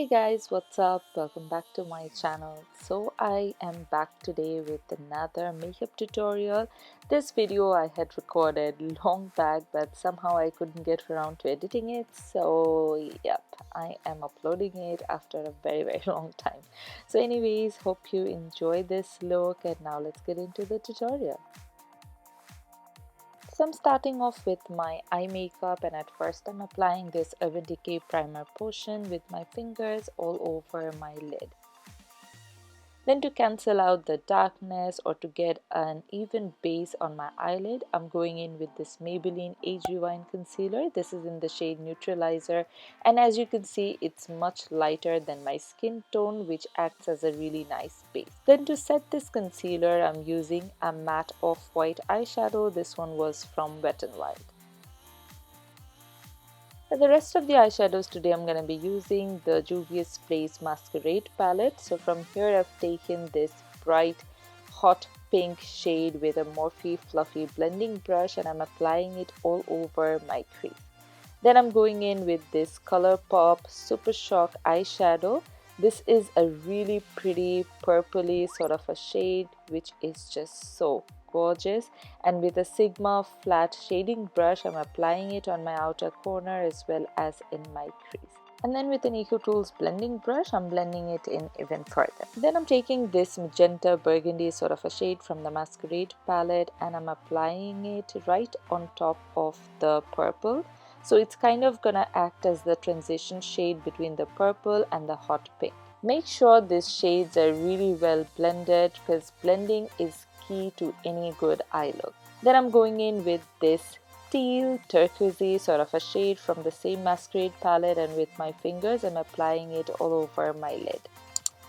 Hey guys, what's up? Welcome back to my channel. So I am back today with another makeup tutorial. This video I had recorded long back, but somehow I couldn't get around to editing it. So yep, I am uploading it after a very long time. So anyways, hope you enjoy this look, and now let's get into the tutorial. So I'm starting off with my eye makeup, and at first I'm applying this Decay primer potion with my fingers all over my lid. Then to cancel out the darkness or to get an even base on my eyelid, I'm going in with this Maybelline Age Rewind concealer. This is in the shade Neutraliser, and as you can see it's much lighter than my skin tone, which acts as a really nice base. Then to set this concealer, I'm using a matte off-white eyeshadow. This one was from WetnWild. For the rest of the eyeshadows today, I'm going to be using the Juvia's Place Masquerade palette. So from here I've taken this bright hot pink shade with a Morphe fluffy blending brush, and I'm applying it all over my crease. Then I'm going in with this Colourpop Super Shock eyeshadow. This is a really pretty purpley sort of a shade, which is just so gorgeous, and with a Sigma flat shading brush I'm applying it on my outer corner as well as in my crease. And then with an EcoTools blending brush I'm blending it in even further. Then I'm taking this magenta burgundy sort of a shade from the Masquerade palette, and I'm applying it right on top of the purple. So it's kind of gonna act as the transition shade between the purple and the hot pink. Make sure these shades are really well blended, because blending is key to any good eye look. Then I'm going in with this teal turquoisey sort of a shade from the same Masquerade palette, and with my fingers I'm applying it all over my lid.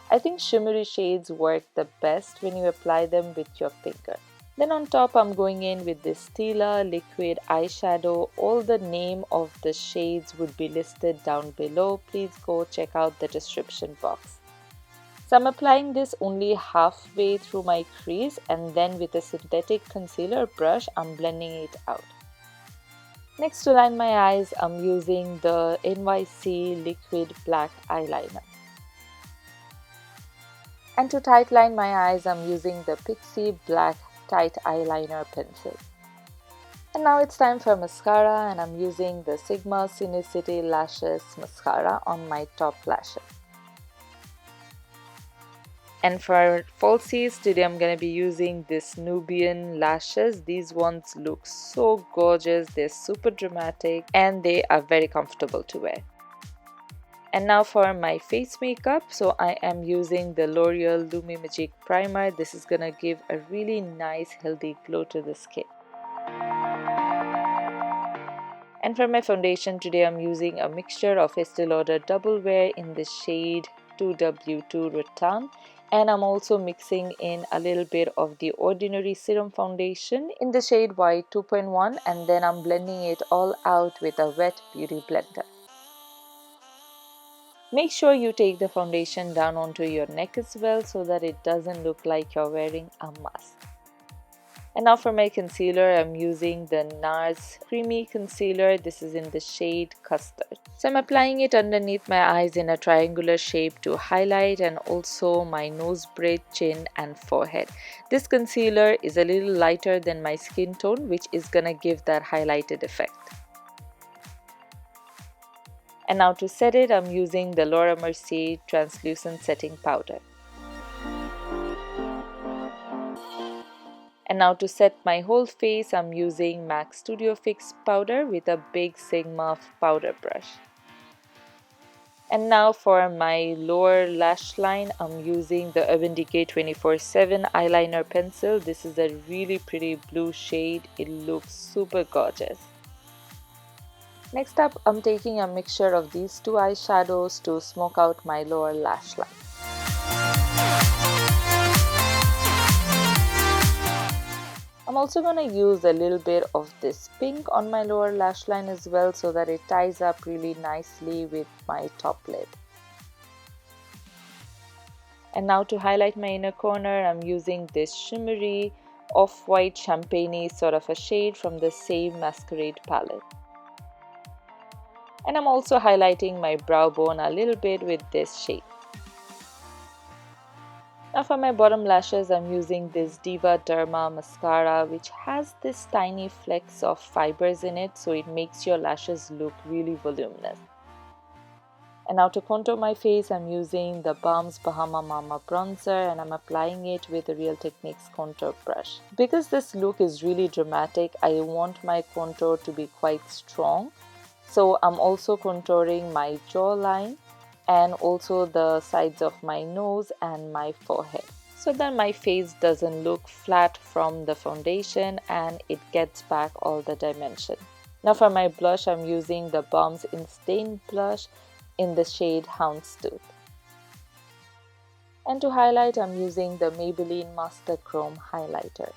I think shimmery shades work the best when you apply them with your finger. Then on top I'm going in with this Stila liquid eyeshadow. All the name of the shades would be listed down below. Please go check out the description box. So I'm applying this only halfway through my crease, and then with a synthetic concealer brush I'm blending it out. Next, to line my eyes I'm using the NYC liquid black eyeliner. And to tightline my eyes I'm using the Pixi black tight eyeliner pencil. And now it's time for mascara, and I'm using the Sigma Sinuosity Lashes mascara on my top lashes. And for falsies, today I'm going to be using this Nubyen Lashes. These ones look so gorgeous, they're super dramatic, and they are very comfortable to wear. And now for my face makeup, so I am using the Loreal Lumi Magique primer. This is gonna give a really nice healthy glow to the skin. And for my foundation today, I'm using a mixture of Estee Lauder Double Wear in the shade 2W2 Rattan, and I'm also mixing in a little bit of the Ordinary Serum foundation in the shade White 2.1, and then I'm blending it all out with a wet beauty blender. Make sure you take the foundation down onto your neck as well, so that it doesn't look like you're wearing a mask. And now for my concealer, I'm using the Nars Creamy Concealer. This is in the shade Custard. So I'm applying it underneath my eyes in a triangular shape to highlight, and also my nose bridge, chin and forehead. This concealer is a little lighter than my skin tone, which is gonna give that highlighted effect. And now to set it, I'm using the Mercier Translucent Setting Powder. And now to set my whole face, I'm using MAC Studio Fix powder with a big Sigma powder brush. And now for my lower lash line, I'm using the Decay 24/7 eyeliner pencil. This is a really pretty blue shade. It looks super gorgeous. Next up, I'm taking a mixture of these two eyeshadows to smoke out my lower lash line. I'm also going to use a little bit of this pink on my lower lash line as well, so that it ties up really nicely with my top lid. And now to highlight my inner corner, I'm using this shimmery off-white champagne sort of a shade from the same Masquerade palette. And I'm also highlighting my brow bone a little bit with this shade. Now for my bottom lashes, I'm using this DivaDerma mascara, which has this tiny flecks of fibers in it, so it makes your lashes look really voluminous. And now to contour my face, I'm using the Balm's Bahama Mama bronzer, and I'm applying it with the Real Techniques contour brush. Because this look is really dramatic, I want my contour to be quite strong. So I'm also contouring my jawline and also the sides of my nose and my forehead, so that my face doesn't look flat from the foundation and it gets back all the dimension. Now for my blush, I'm using the Balm's Instant Blush in the shade Houndstooth. And to highlight, I'm using the Maybelline Master Chrome highlighter.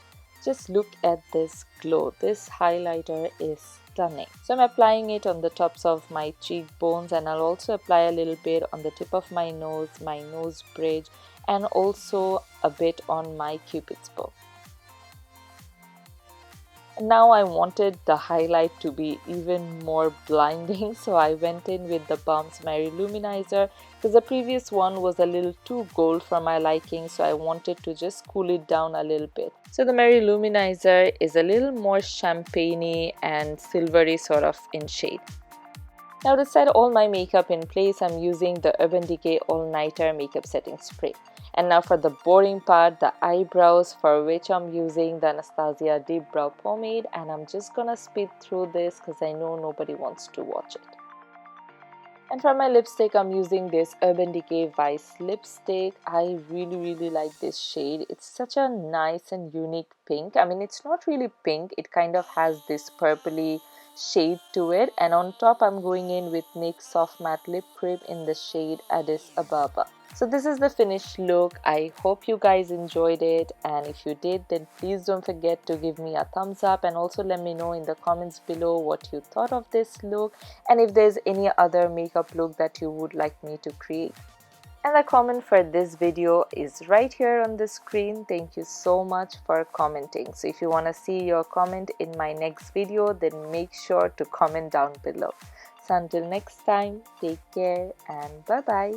Just look at this glow. This highlighter is stunning. So I'm applying it on the tops of my cheekbones, and I'll also apply a little bit on the tip of my nose bridge, and also a bit on my cupid's bow. Now I wanted the highlight to be even more blinding, so I went in with the Balm's Mercier Luminizer, because the previous one was a little too gold for my liking, so I wanted to just cool it down a little bit. So the Mercier Luminizer is a little more champagne-y and silvery sort of in shade. Now to set all my makeup in place, I'm using the Urban Decay All Nighter Makeup Setting Spray. And now for the boring part, the eyebrows, for which I'm using the Anastasia Deep Brow Pomade, and I'm just gonna speed through this because I know nobody wants to watch it. And for my lipstick, I'm using this Urban Decay Vice lipstick. I really like this shade. It's such a nice and unique pink. I mean, it's not really pink, it kind of has this purpley shade to it. And on top, I'm going in with NYX Soft Matte Lip Cream in the shade Addis Ababa. So this is the finished look. I hope you guys enjoyed it, and if you did, then please don't forget to give me a thumbs up, and also let me know in the comments below what you thought of this look and if there's any other makeup look that you would like me to create. And the comment for this video is right here on the screen. Thank you so much for commenting. So if you want to see your comment in my next video, then make sure to comment down below. So until next time, take care and bye bye.